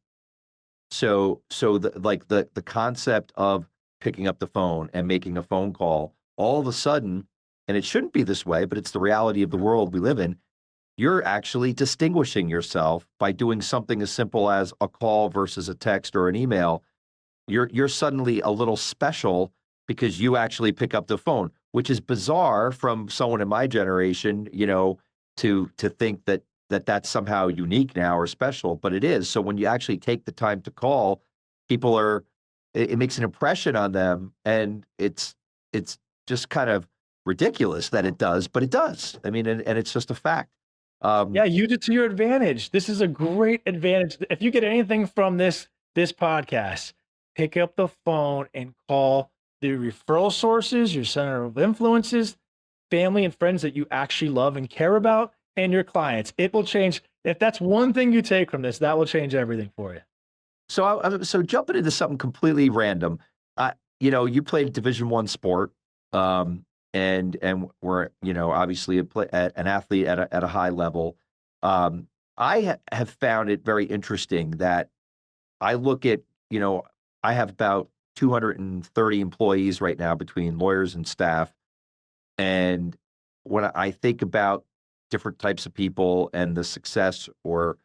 So the concept of picking up the phone and making a phone call, all of a sudden, and it shouldn't be this way, but it's the reality of the world we live in, you're actually distinguishing yourself by doing something as simple as a call versus a text or an email. You're suddenly a little special because you actually pick up the phone, which is bizarre from someone in my generation, to think that that's somehow unique now or special, but it is. So when you actually take the time to call, it makes an impression on them, and it's just kind of ridiculous that it does, but it does. I mean, and it's just a fact. Yeah, use it to your advantage. This is a great advantage. If you get anything from this podcast, pick up the phone and call the referral sources, your center of influences, family and friends that you actually love and care about, and your clients. It will change. If that's one thing you take from this, that will change everything for you. So jumping into something completely random, you played Division I sport, and were obviously an athlete at a high level. I have found it very interesting that I look at I have about 230 employees right now between lawyers and staff, and when I think about different types of people and the success or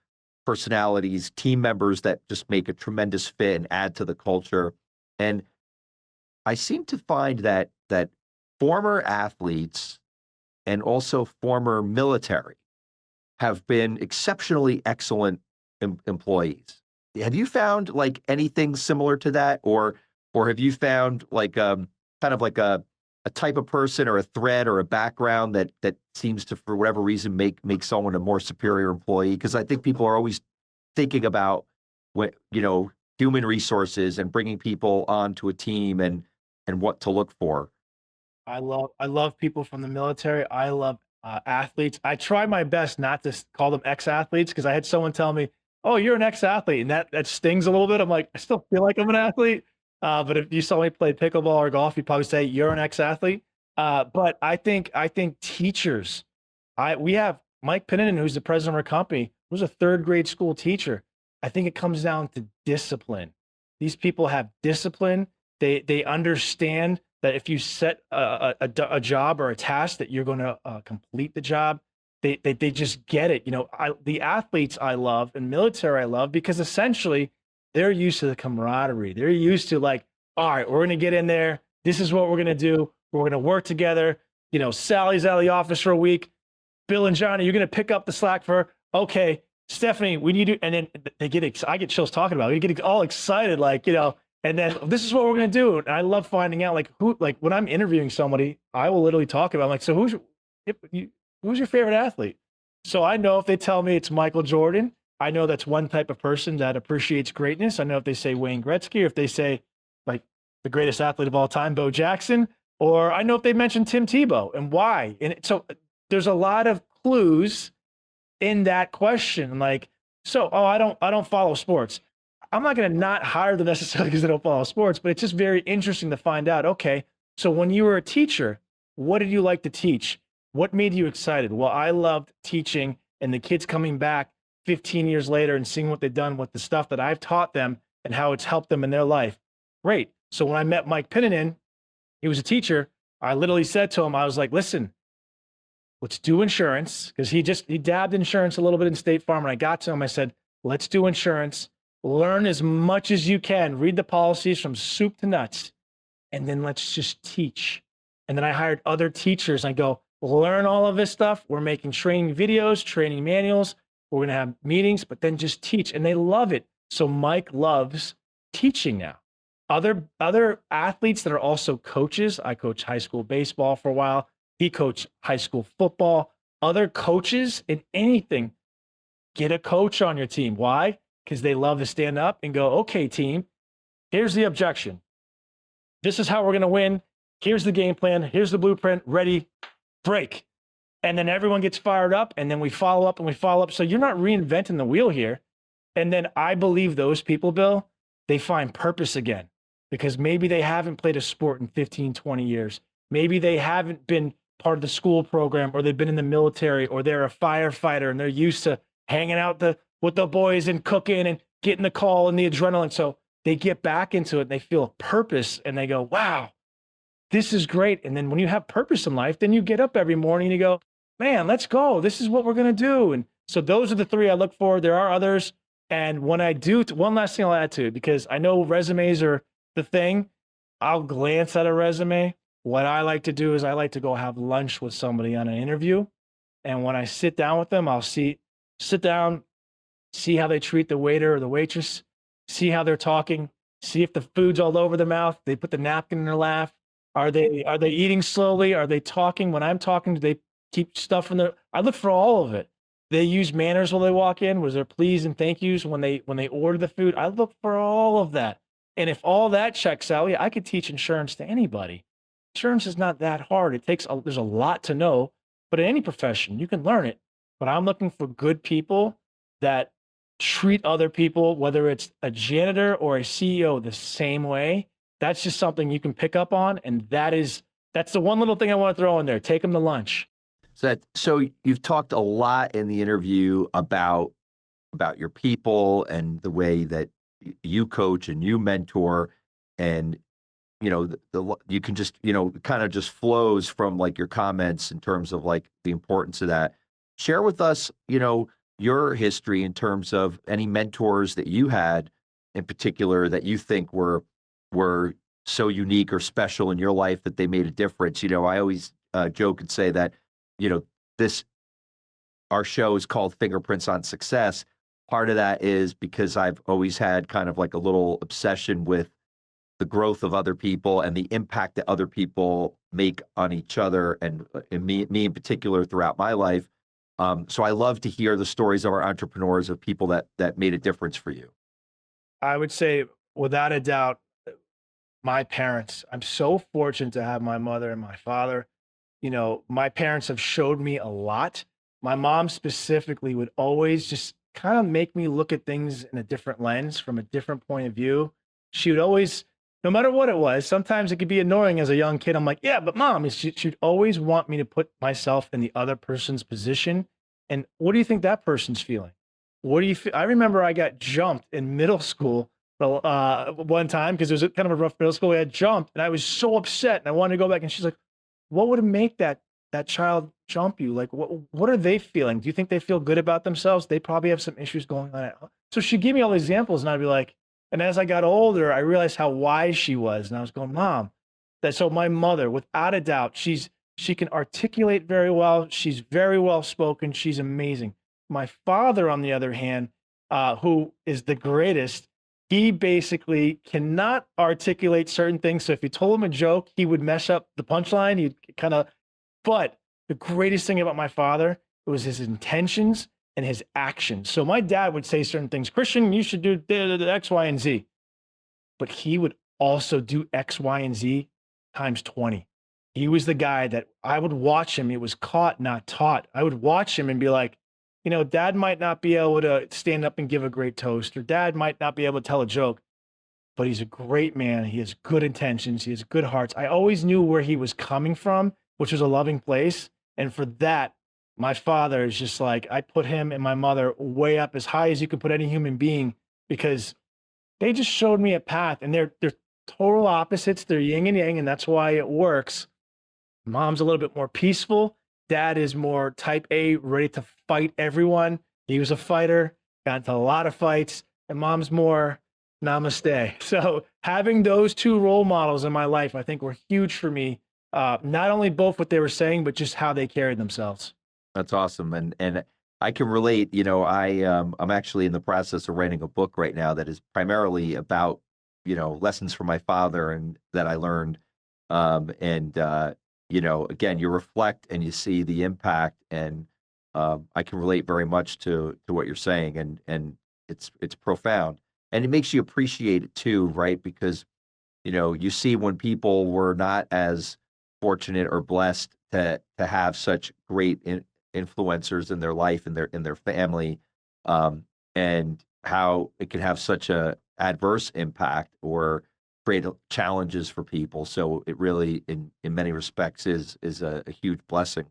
personalities, team members that just make a tremendous fit and add to the culture. And I seem to find that former athletes and also former military have been exceptionally excellent employees. Have you found like anything similar to that, or have you found like kind of like a type of person or a thread or a background that seems to, for whatever reason, make someone a more superior employee? Because I think people are always thinking about human resources and bringing people onto a team and what to look for. I love people from the military. I love athletes. I try my best not to call them ex-athletes, because I had someone tell me, "Oh, you're an ex-athlete," and that stings a little bit. I'm like, I still feel like I'm an athlete. But if you saw me play pickleball or golf, you'd probably say you're an ex-athlete. But I think teachers. We have Mike Pinnanen, who's the president of our company, was a third grade school teacher. I think it comes down to discipline. These people have discipline. They understand that if you set a job or a task, that you're going to complete the job. They just get it. The athletes I love and military I love, because essentially they're used to the camaraderie. They're used to like, all right, we're going to get in there. This is what we're going to do. We're going to work together. Sally's out of the office for a week. Bill and Johnny, you're going to pick up the slack for her. Okay, Stephanie, we need to, and then I get chills talking about it. We get all excited, and then this is what we're going to do. And I love finding out when I'm interviewing somebody, I will literally talk about, I'm like, so who's your favorite athlete? So I know if they tell me it's Michael Jordan, I know that's one type of person that appreciates greatness. I know if they say Wayne Gretzky, or if they say like the greatest athlete of all time, Bo Jackson, or I know if they mention Tim Tebow and why. And so there's a lot of clues in that question. I don't follow sports. I'm not going to not hire them necessarily because they don't follow sports, but it's just very interesting to find out, okay, so when you were a teacher, what did you like to teach? What made you excited? Well, I loved teaching, and the kids coming back 15 years later and seeing what they've done with the stuff that I've taught them and how it's helped them in their life. Great. So when I met Mike Pinnanen, he was a teacher. I literally said to him, I was like, listen, let's do insurance. Cause he dabbed insurance a little bit in State Farm. And I got to him, I said, let's do insurance, learn as much as you can, read the policies from soup to nuts, and then let's just teach. And then I hired other teachers. I go, learn all of this stuff. We're making training videos, training manuals. We're going to have meetings, but then just teach. And they love it. So Mike loves teaching now. Other athletes that are also coaches. I coached high school baseball for a while. He coached high school football. Other coaches in anything, get a coach on your team. Why? Because they love to stand up and go, okay, team, here's the objection. This is how we're going to win. Here's the game plan. Here's the blueprint. Ready, break. And then everyone gets fired up, and then we follow up and we follow up. So you're not reinventing the wheel here. And then I believe those people, Bill, they find purpose again, because maybe they haven't played a sport in 15, 20 years. Maybe they haven't been part of the school program, or they've been in the military, or they're a firefighter and they're used to hanging out with the boys and cooking and getting the call and the adrenaline. So they get back into it and they feel purpose and they go, wow, this is great. And then when you have purpose in life, then you get up every morning and you go, man, let's go. This is what we're going to do. And so those are the three I look for. There are others. And when I do, one last thing I'll add to it, because I know resumes are the thing. I'll glance at a resume. What I like to do is I like to go have lunch with somebody on an interview. And when I sit down with them, I'll sit down, see how they treat the waiter or the waitress, see how they're talking, see if the food's all over their mouth. They put the napkin in their lap. Are they eating slowly? Are they talking? When I'm talking, do they keep stuff in their, I look for all of it. They use manners when they walk in. Was there please and thank yous when they order the food? I look for all of that. And if all that checks out, yeah, I could teach insurance to anybody. Insurance is not that hard. There's a lot to know, but in any profession, you can learn it. But I'm looking for good people that treat other people, whether it's a janitor or a CEO, the same way. That's just something you can pick up on. And that's the one little thing I want to throw in there. Take them to lunch. So you've talked a lot in the interview about your people and the way that you coach and you mentor, and you can just kind of just flows from like your comments in terms of like the importance of that. Share with us your history in terms of any mentors that you had in particular that you think were so unique or special in your life that they made a difference. I always joke and say that our show is called Fingerprints on Success. Part of that is because I've always had kind of like a little obsession with the growth of other people and the impact that other people make on each other and me in particular throughout my life. So I love to hear the stories of our entrepreneurs, of people that made a difference for you. I would say, without a doubt, my parents. I'm so fortunate to have my mother and my father. My parents have showed me a lot. My mom specifically would always just kind of make me look at things in a different lens, from a different point of view. She would always, no matter what it was, sometimes it could be annoying as a young kid. I'm like, yeah, but mom, she'd always want me to put myself in the other person's position. And what do you think that person's feeling? What do you feel? I remember I got jumped in middle school one time, because it was kind of a rough middle school. We had jumped and I was so upset and I wanted to go back. And she's like, what would make that child jump you? Like, what are they feeling? Do you think they feel good about themselves? They probably have some issues going on. So she gave me all these examples and I'd be like, and as I got older, I realized how wise she was. And I was going, Mom, so my mother, without a doubt, she can articulate very well. She's very well spoken. She's amazing. My father, on the other hand, who is the greatest, he basically cannot articulate certain things. So if you told him a joke, he would mess up the punchline. He'd but the greatest thing about my father was his intentions and his actions. So my dad would say certain things, Christian, you should do X, Y, and Z. But he would also do X, Y, and Z times 20. He was the guy that I would watch him. It was caught, not taught. I would watch him and be like, dad might not be able to stand up and give a great toast, or dad might not be able to tell a joke, but he's a great man. He has good intentions. He has good hearts. I always knew where he was coming from, which was a loving place. And for that, my father is just like, I put him and my mother way up, as high as you could put any human being, because they just showed me a path, and they're total opposites. They're yin and yang, and that's why it works. Mom's a little bit more peaceful, Dad is more type A, ready to fight everyone. He was a fighter, got into a lot of fights, and mom's more namaste. So having those two role models in my life, I think were huge for me. Not only both what they were saying, but just how they carried themselves. That's awesome. And I can relate, I'm actually in the process of writing a book right now that is primarily about, lessons from my father and that I learned. Again, you reflect and you see the impact, and I can relate very much to what you're saying, and it's profound. And it makes you appreciate it too, right? Because, you see when people were not as fortunate or blessed to have such great influencers in their life and their family, and how it can have such a adverse impact or create challenges for people. So it really, in many respects, is a huge blessing.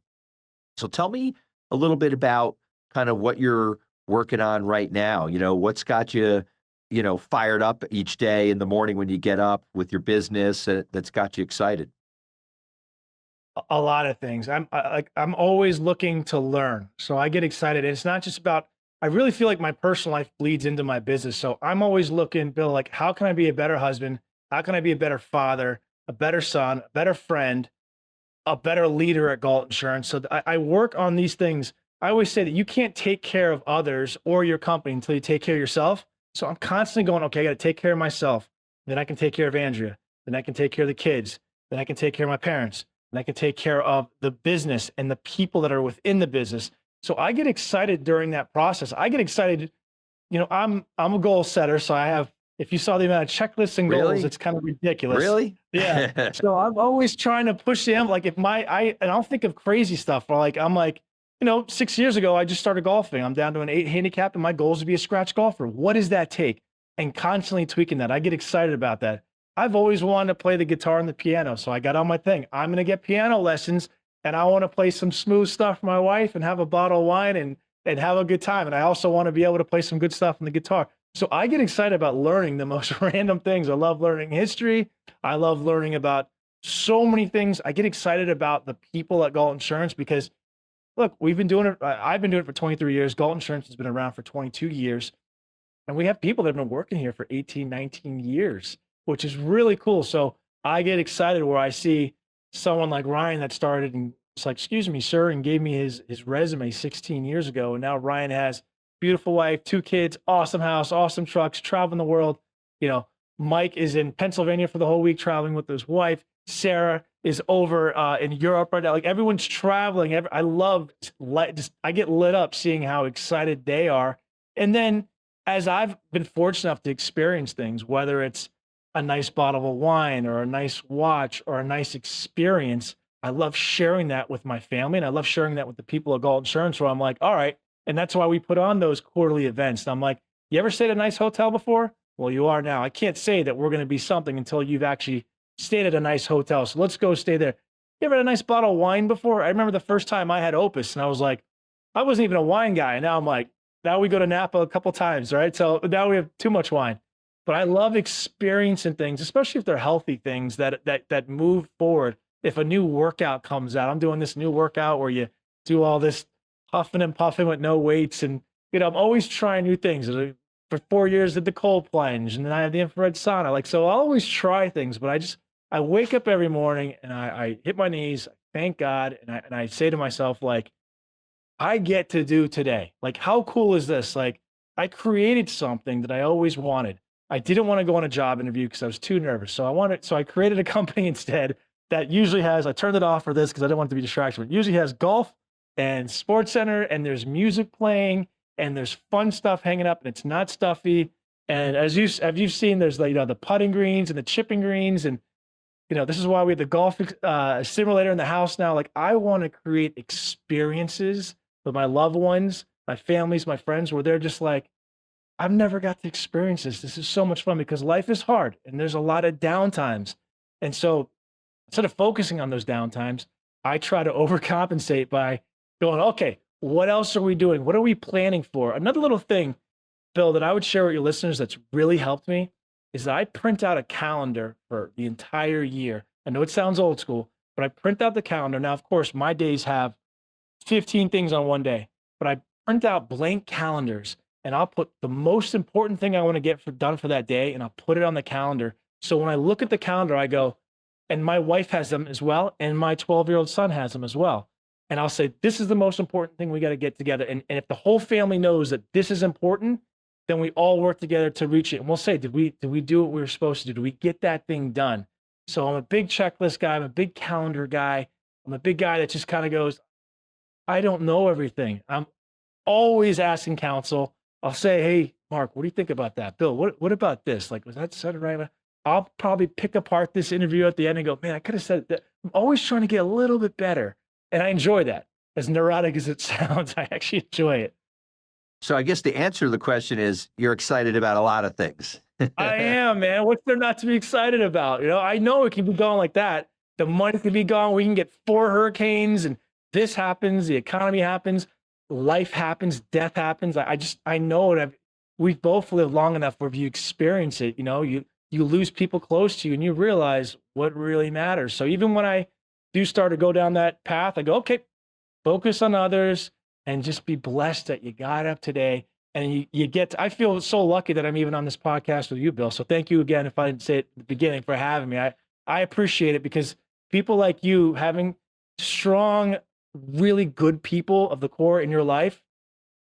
So tell me a little bit about kind of what you're working on right now. What's got you, fired up each day in the morning when you get up with your business, that's got you excited. A lot of things. I'm always looking to learn. So I get excited. And it's not just about, I really feel like my personal life bleeds into my business. So I'm always looking, Bill, like, how can I be a better husband? How can I be a better father, a better son, a better friend, a better leader at Galt Insurance? So I work on these things. I always say that you can't take care of others or your company until you take care of yourself. So I'm constantly going, okay, I got to take care of myself. Then I can take care of Andrea. Then I can take care of the kids. Then I can take care of my parents. And I can take care of the business and the people that are within the business. So I get excited during that process. I get excited. I'm a goal setter. So I have, if you saw the amount of checklists and goals, Really? it's kind of ridiculous. Really? Yeah. So I'm always trying to push the envelope. Like and I'll think of crazy stuff. Or I'm like, 6 years ago, I just started golfing. I'm down to an 8 handicap and my goal is to be a scratch golfer. What does that take? And constantly tweaking that. I get excited about that. I've always wanted to play the guitar and the piano. So I got on my thing. I'm going to get piano lessons, and I want to play some smooth stuff for my wife and have a bottle of wine and have a good time. And I also want to be able to play some good stuff on the guitar. So I get excited about learning the most random things. I love learning history. I love learning about so many things. I get excited about the people at Galt Insurance because, look, we've been doing it. I've been doing it for 23 years. Galt Insurance has been around for 22 years. And we have people that have been working here for 18, 19 years, which is really cool. So I get excited where I see someone like Ryan that started and it's like, excuse me, sir, and gave me his resume 16 years ago. And now Ryan has beautiful wife, 2 kids, awesome house, awesome trucks, traveling the world. Mike is in Pennsylvania for the whole week traveling with his wife. Sarah is over in Europe right now. Like everyone's traveling. I get lit up seeing how excited they are. And then as I've been fortunate enough to experience things, whether it's a nice bottle of wine or a nice watch or a nice experience, I love sharing that with my family. And I love sharing that with the people at Galt Insurance where I'm like, all right. And that's why we put on those quarterly events. And I'm like, you ever stayed at a nice hotel before? Well, you are now. I can't say that we're going to be something until you've actually stayed at a nice hotel. So let's go stay there. You ever had a nice bottle of wine before? I remember the first time I had Opus and I was like, I wasn't even a wine guy. And now I'm like, now we go to Napa a couple times, right? So now we have too much wine. But I love experiencing things, especially if they're healthy things that move forward. If a new workout comes out, I'm doing this new workout where you do all this huffing and puffing with no weights. And, I'm always trying new things. For 4 years, did the cold plunge, and then I have the infrared sauna. So I'll always try things, but I wake up every morning and I hit my knees, thank God. And I say to myself, I get to do today. How cool is this? I created something that I always wanted. I didn't want to go on a job interview because I was too nervous. So I created a company instead that usually has, I turned it off for this because I didn't want it to be distracted, but usually has golf and sports center and there's music playing and there's fun stuff hanging up and it's not stuffy. And as you've seen, there's the putting greens and the chipping greens. And, this is why we have the golf simulator in the house now. I want to create experiences with my loved ones, my families, my friends, where they're just like, I've never got to experience this. This is so much fun because life is hard and there's a lot of downtimes. And so instead of focusing on those downtimes, I try to overcompensate by going, okay, what else are we doing? What are we planning for? Another little thing, Bill, that I would share with your listeners that's really helped me is that I print out a calendar for the entire year. I know it sounds old school, but I print out the calendar. Now, of course, my days have 15 things on one day, but I print out blank calendars and I'll put the most important thing I want to get done for that day and I'll put it on the calendar. So when I look at the calendar, I go, and my wife has them as well, and my 12-year-old son has them as well. And I'll say, this is the most important thing we got to get together. And if the whole family knows that this is important, then we all work together to reach it. And we'll say, did we do what we were supposed to do? Did we get that thing done? So I'm a big checklist guy. I'm a big calendar guy. I'm a big guy that just kind of goes, I don't know everything. I'm always asking counsel. I'll say, hey, Mark, what do you think about that? Bill, what about this? Like, was that said right? I'll probably pick apart this interview at the end and go, man, I could have said that. I'm always trying to get a little bit better. And I enjoy that. As neurotic as it sounds, I actually enjoy it. So I guess the answer to the question is you're excited about a lot of things. I am, man. What's there not to be excited about? I know it can be going like that. The money can be gone. We can get 4 hurricanes and this happens. The economy happens. Life happens. Death happens. I know it. We've both lived long enough where if you experience it, you lose people close to you and you realize what really matters. So even when I do start to go down that path, I go, okay, focus on others and just be blessed that you got up today. And you get I feel so lucky that I'm even on this podcast with you, Bill. So thank you again, if I didn't say it at the beginning, for having me. I appreciate it because people like you having strong, really good people of the core in your life,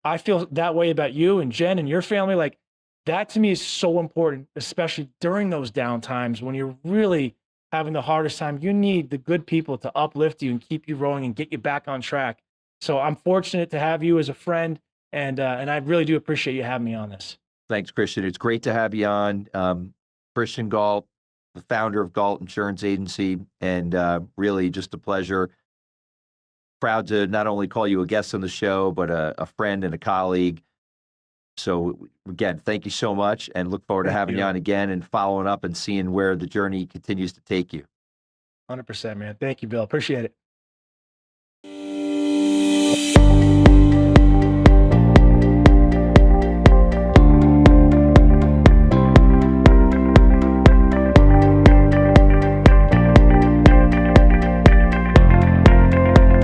I feel that way about you and Jen and your family. Like, that to me is so important, especially during those down times when you're really having the hardest time. You need the good people to uplift you and keep you rolling and get you back on track. So I'm fortunate to have you as a friend, and I really do appreciate you having me on this. Thanks, Christian. It's great to have you on. Christian Gaul, the founder of Galt Insurance Agency, and really just a pleasure. Proud to not only call you a guest on the show, but a friend and a colleague. So again, thank you so much, and look forward to having you on again and following up and seeing where the journey continues to take you. 100%, man. Thank you, Bill. Appreciate it.